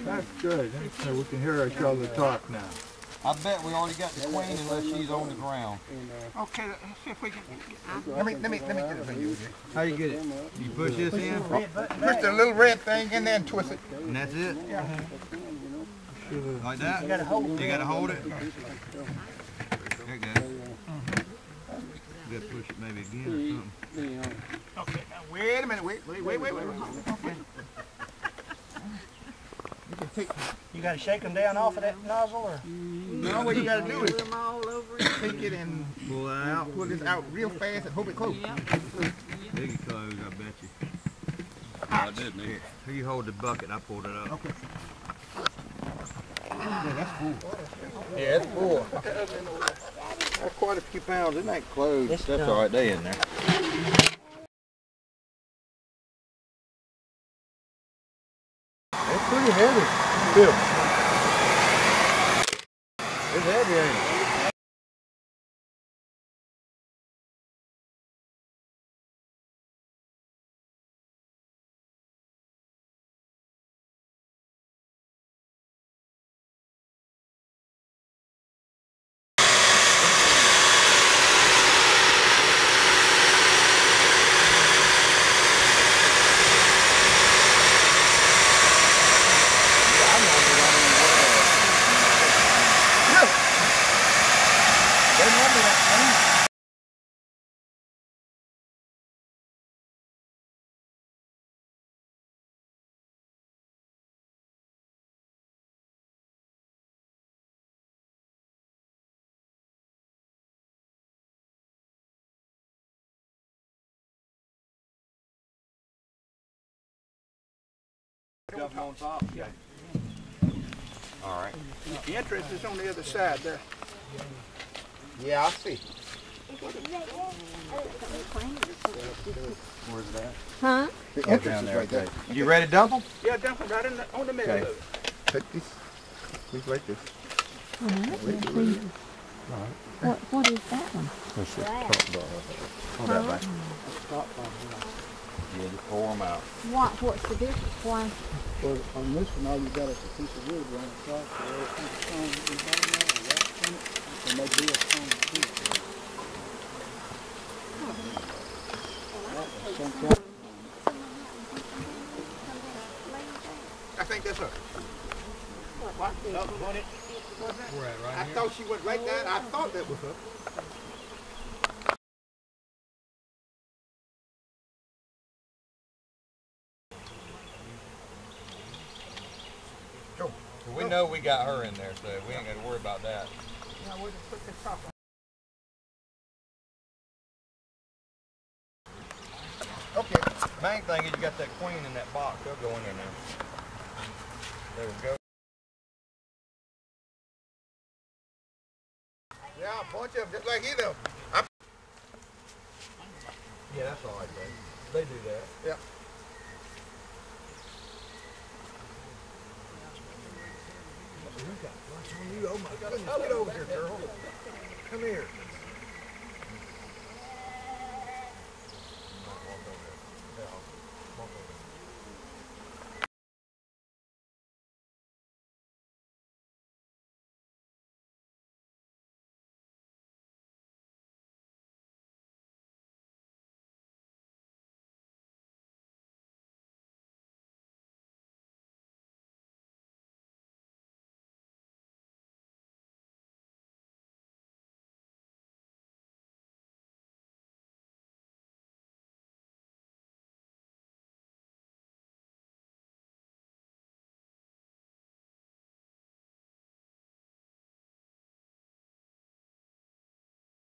That's good. So we can hear each other talk now. I bet we already got the queen unless she's on the ground. Okay, let's see if we can. Let me get it for you. How you get it? You push this in? Push the little red thing in there and twist it. And that's it? Yeah. Like that? You gotta hold it. You gotta hold it? There you go. You gotta push it maybe again or something. Okay, now wait a minute. Wait. Okay. You can take. You got to shake them down off of that nozzle, or? No, what you got to do is take it and pull that out. Pull this out real fast and hope it closes. Big it close, I bet you. I did, man. Here, you hold the bucket. I pulled it up. Okay. Yeah, that's full. Yeah, it's full. That's quite a few pounds. It ain't closed. That's all right. They in there. It's pretty heavy. Still. It's heavy, ain't it? Jumping on top? Yeah. All right. The entrance is on the other side there. Yeah, I see. Where's that? Huh? The entrance is right there. You ready to dump them? Yeah, dump them right in on the middle of it. Take this. Please like this. What is that one? That's the top bar. Hold that back. Yeah, just pour them out. What's the difference? Why? Well, on this one, all you got is a piece of wood on the top, so everything's strong, you got another wax in it, and they do a strong piece. I think that's her. What? We're at right I thought she went right there. I thought that was her. We know we got her in there, so we ain't got to worry about that. Now we'll just put this top on. Okay. Main thing is you got that queen in that box. They'll go in there now. There we go. Yeah, a bunch of them, just like either. Yeah, that's all right, they do that. Yeah. Oh my goodness, get over here, girl. Come here.